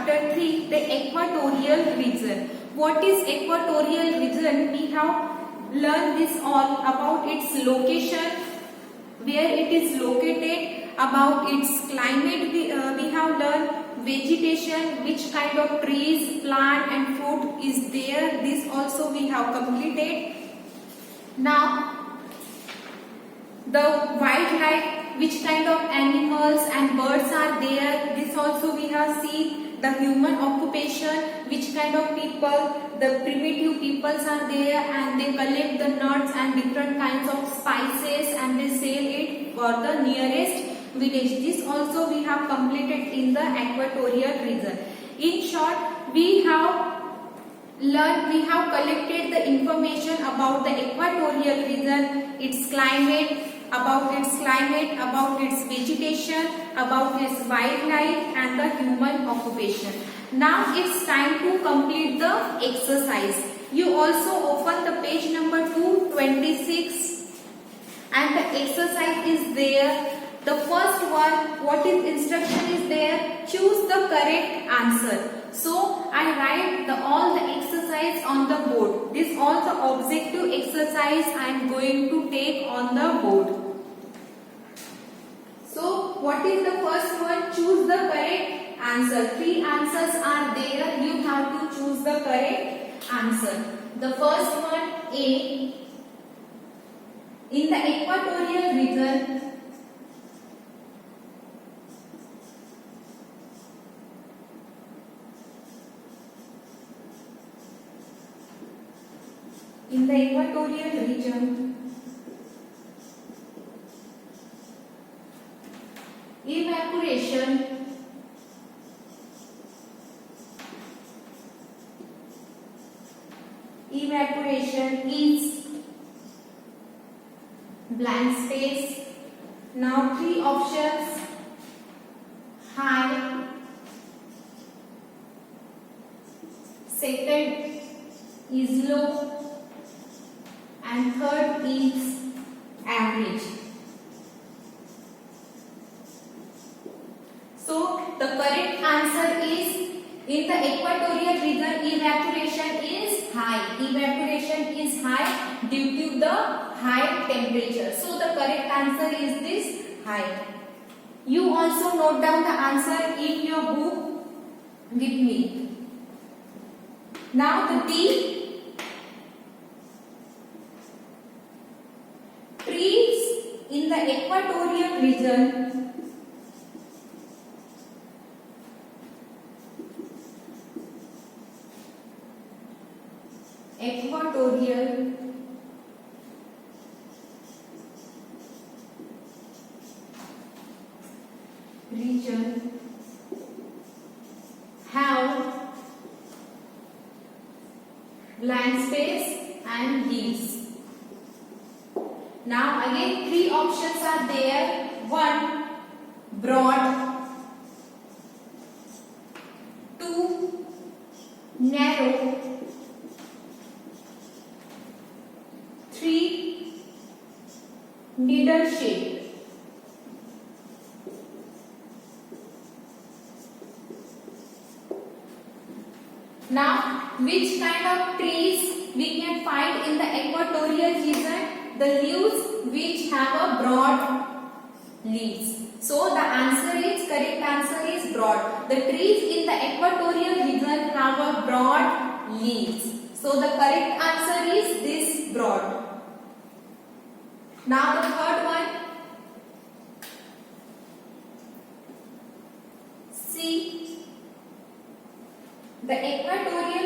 chapter 3, the equatorial region. What is equatorial region? We have learned this all about its location, where it is located, about its climate. We have learned vegetation, which kind of trees, plant and fruit is there. This also we have completed. Now the wildlife, which kind of animals and birds are there, this also we have seen. The human occupation, which kind of people, the primitive peoples are there and they collect the nuts and different kinds of spices and they sell it for the nearest village. This also we have completed in the equatorial region. In short, we have learned, we have collected the information about the equatorial region, its climate, about its vegetation, about its wildlife and the human occupation. Now it's time to complete the exercise. You also open the page number 226 and the exercise is there. The first one, what is instruction is there? Choose the correct answer. So I write all the exercise on the board. This all the objective exercise I am going to take on the board. So what is the first one? Choose the correct answer. 3 answers are there. You have to choose the correct answer. The first one, A. In the equatorial region, evaporation is blank space. Now 3 options: high, second is low and third is average. So the correct answer is, in the equatorial region, evaporation is high. Evaporation is high due to the high temperature. So the correct answer is this, high. You also note down the answer in your book with me. Now the D. Trees in the equatorial region region have blank space and leaves. Now again 3 options are there. 1, broad, 2, narrow, 3, needle shape. Now, which kind of trees we can find in the equatorial region? The leaves which have a broad leaves. So the correct answer is broad. The trees in the equatorial region have a broad leaves. So the correct answer is this, broad. Now the third one, C. The equatorial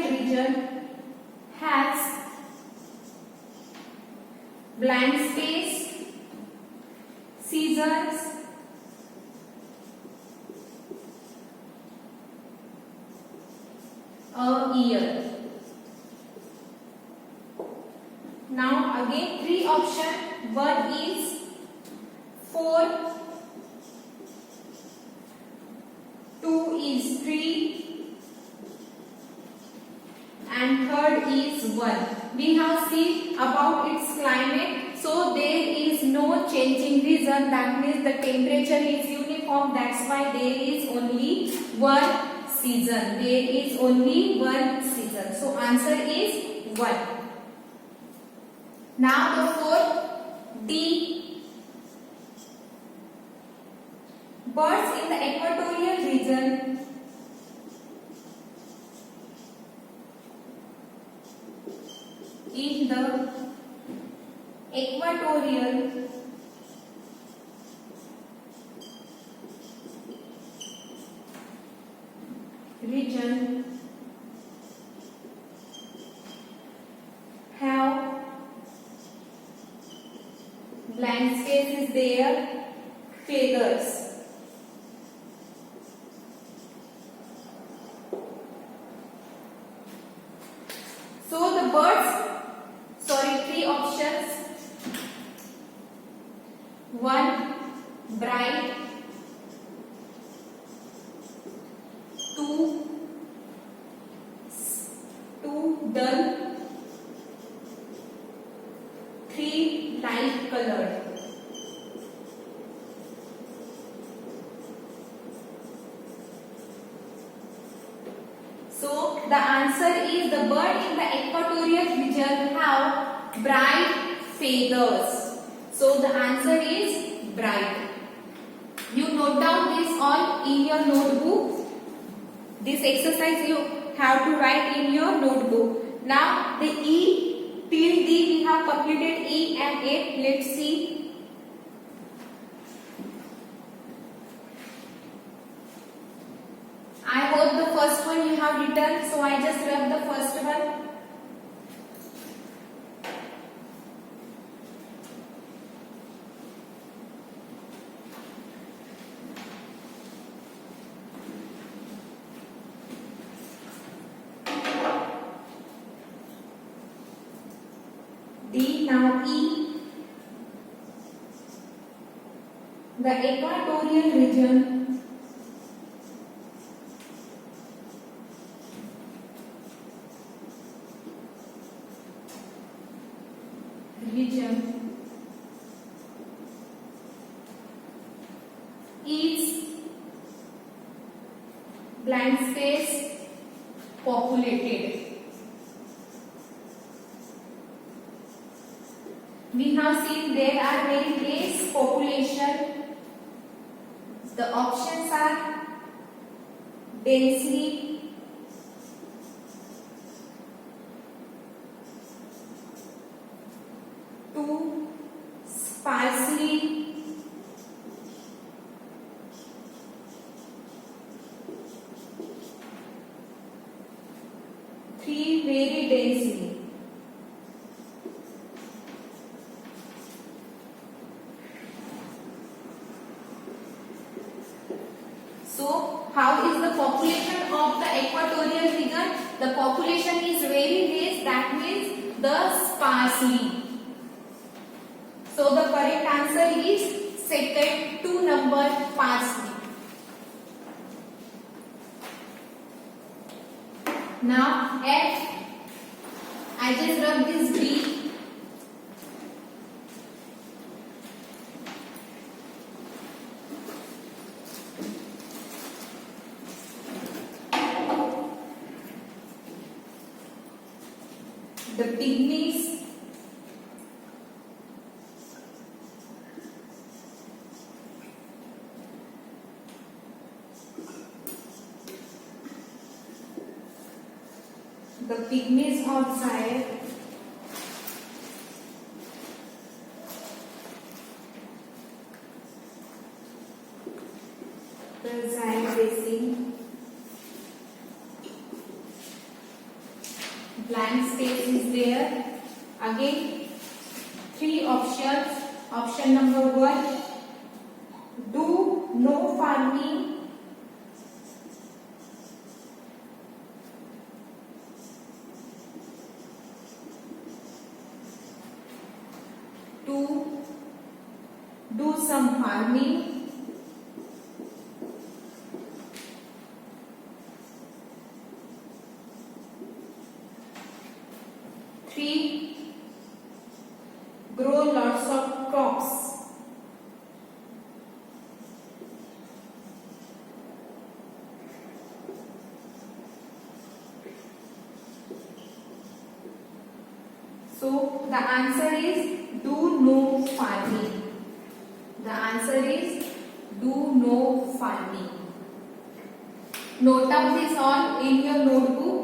region has blank space, seasons, a year. Now again 3 options. One is 4, 2 is 3 and third is 1. We have seen about its climate. So there is no changing region. That means the temperature is uniform. That's why there is only one season. There is only one season. So answer is 1. Now the fourth, D. Birds in the equatorial region in the equatorial region have blank space is there, feathers. So the birds, three options. 1 bright, 2 dull, 3 light colored. So the answer is the bird in the equatorial region have bright feathers. So the answer is bright. You note down this all in your notebook. This exercise you have to write in your notebook. Now the E till D we have completed E and F. Let's see. I hope the first one you have written, so I just rub the first one. D, now E. The equatorial region is blank space populated. We have seen there are very less population. The options are densely, two, sparsely, three, very densely. So, how is the population of the equatorial region? The population is very less, that means the sparsely. So, the correct answer is second, 2 number, sparsely. Now, F, I just rub this B. The pygmies, of Zaire the Zaire basin, blank space is there. Again, 3 options. Option number 1, do no farming. 2, do some farming. So the answer is do no farming. The answer is do no farming. Note down this all in your notebook.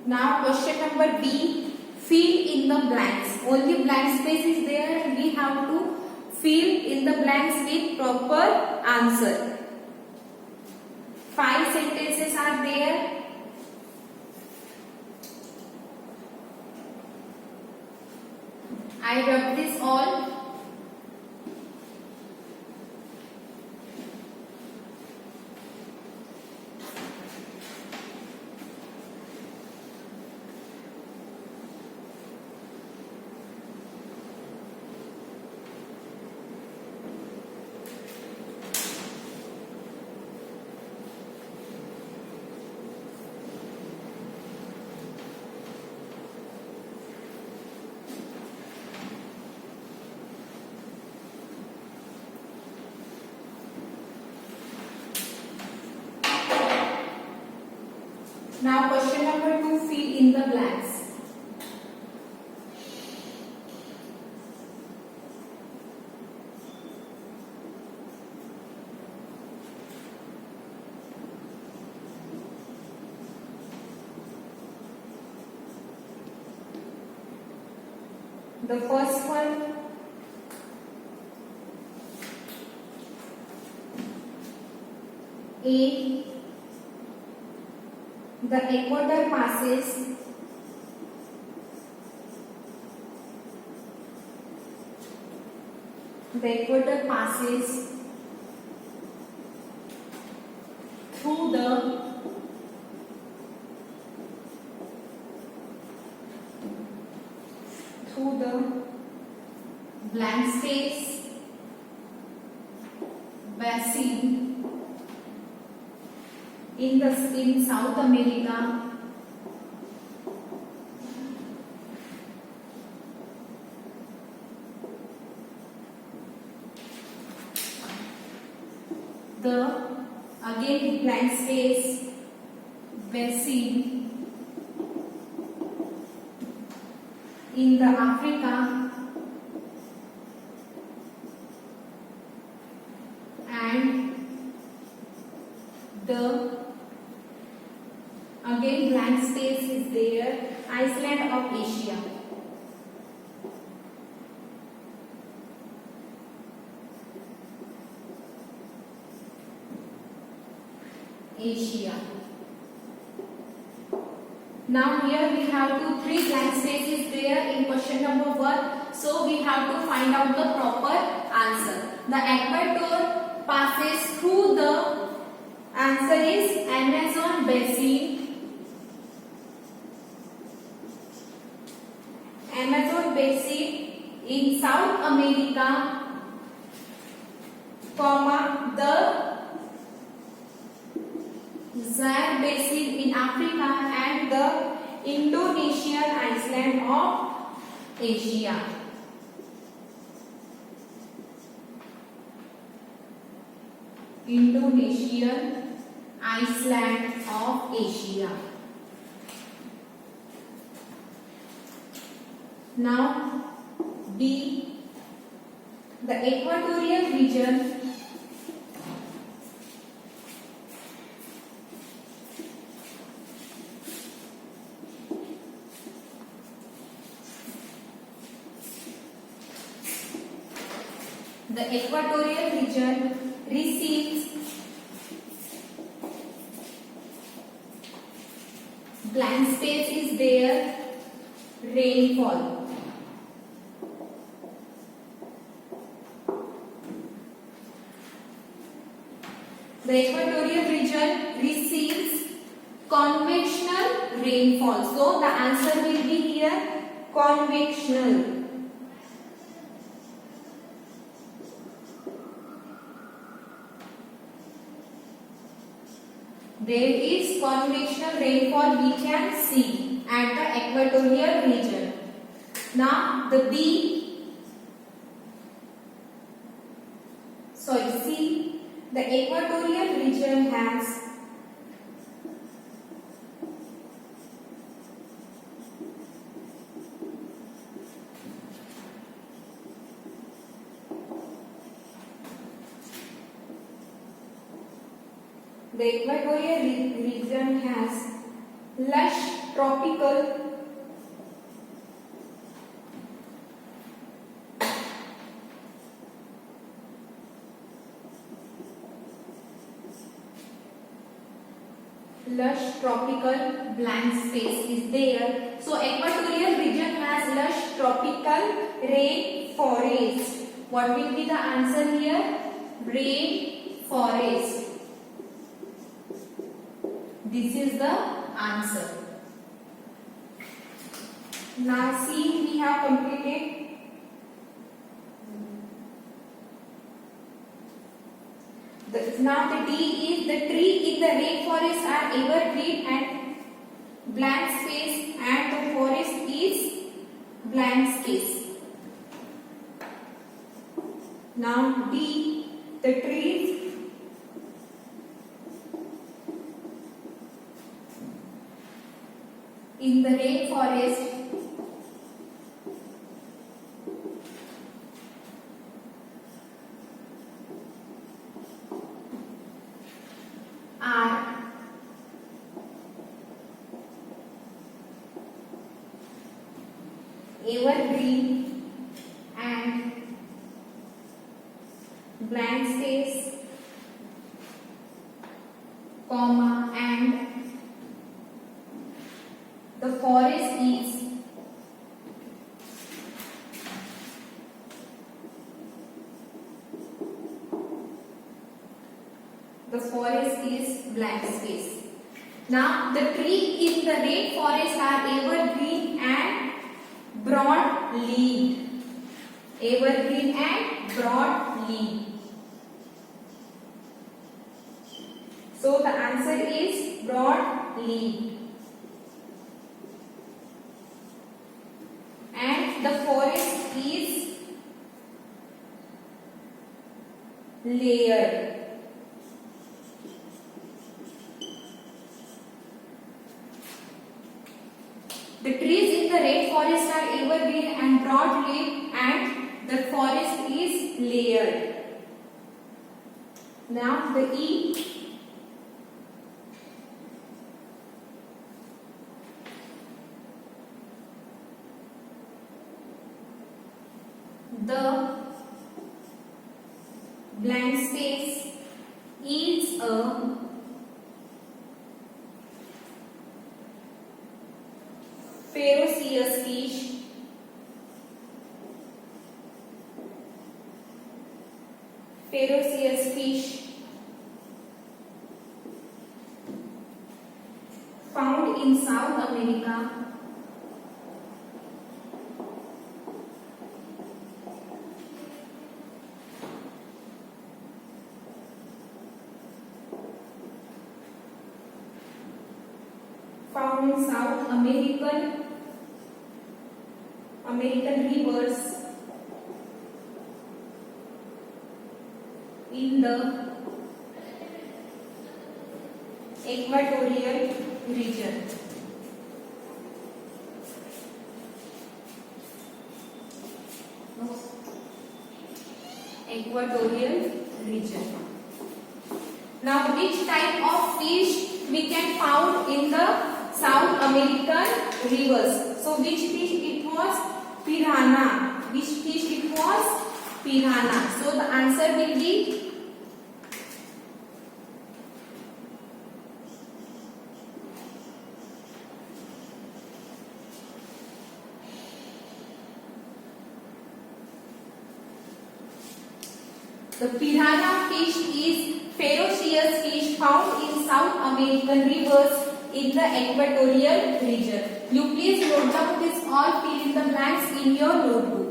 Now question number B, fill in the blanks. Only blank space is there and we have to fill in the blanks with proper answer. 5 sentences are there. I rub this all. Now question number 2, fill in the blanks. The first one, A, the equator passes through the blank space basin in South America the again blank space basin in the Africa and the again blank space is there Iceland of Asia. Now here we have 3 blank spaces there in question number 1. So we have to find out the proper answer. The equator passes through the answer is Amazon basin. Amazon basin in South America, the Zaire basin in Africa and the Indonesian island of Asia. Indonesian island of Asia. Now B, the equatorial region The equatorial region receives blank space is there, rainfall. The equatorial region receives convectional rainfall. So the answer will be here convectional. There is convectional rainfall we can see at the equatorial region. Now the C, the equatorial region has lush tropical blank space is there. So equatorial region has lush tropical rain forest. What will be the answer here? Rain forest. This is the answer. Now C we have completed. Now the D is the tree in the rainforest are evergreen and blank space, and the forest is blank space. Now D, the trees in the rainforest are evergreen and blank space, comma, and the forest is blank space. Now the tree in the rainforest are evergreen and broad leaved. Evergreen and broad leaved. So the answer is broad leaved. And the forest is layered. The trees in the rainforest are evergreen and broad-leaved, and the forest is layered. Now the E. The blank space is a ferruginous fish. Ferruginous fish found in South America. Found in South American rivers in the equatorial region. Equatorial region. Now, which type of fish we can found in the South American rivers? So, which fish it was? Piranha. Which fish it was? piranha. So the answer will be the piranha fish is ferocious fish found in South American rivers in the equatorial region. You please note down this all, fill in the blanks in your notebook.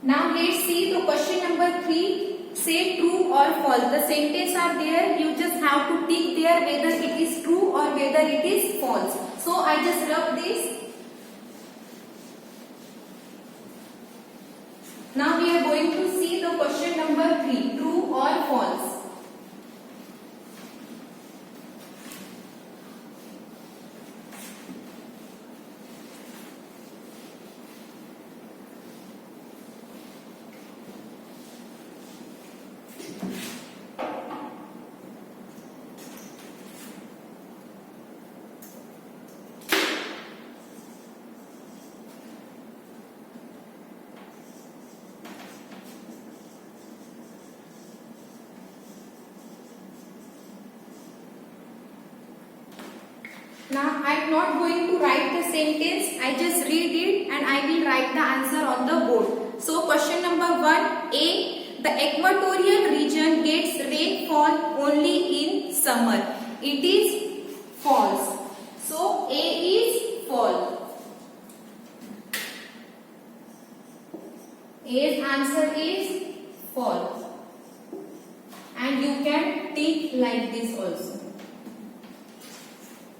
Now let's see the question number 3. Say true or false. The sentence are there. You just have to tick there whether it is true or whether it is false. So I just rub this. Now we are going to see the question number 3. True or false. Now I am not going to write the sentence, I just read it and I will write the answer on the board. So question number 1, A. The equatorial region gets rainfall only in summer. It is false. So A is false. A's answer is false. And you can think like this also.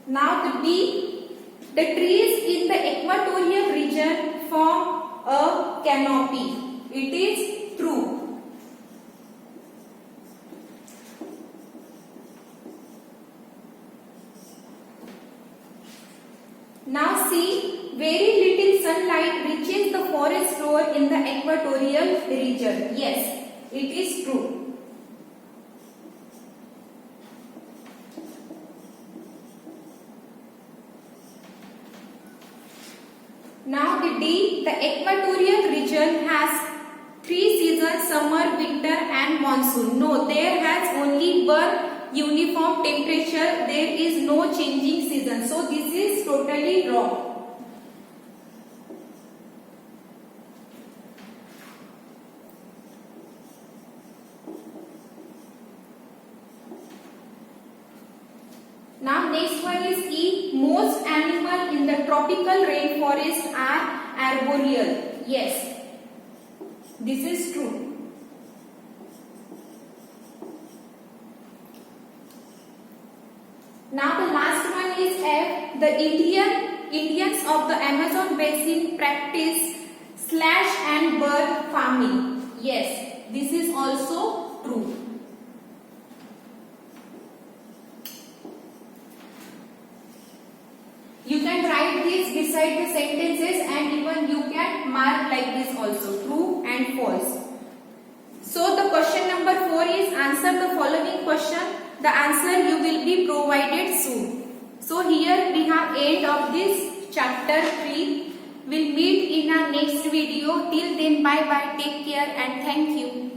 Now the B, the trees in the equatorial region form a canopy. It is true. Now C, very little sunlight reaches the forest floor in the equatorial region. Yes, it is true. Now the D, the equatorial region has 3 seasons, summer, winter and monsoon. No, there has only one uniform temperature. There is no changing season. So this is totally wrong. Now next one is E. Most animals in the tropical rainforest are arboreal. Yes, this is true. Now the last one is F. The Indians of the Amazon basin practice slash and burn farming. Yes, this is also true. You can write this beside the sentences and even you can mark like this also, true and false. So the question number 4 is answer the following question. The answer you will be provided soon. So here we have end of this chapter 3. We'll meet in our next video. Till then, bye bye, take care and thank you.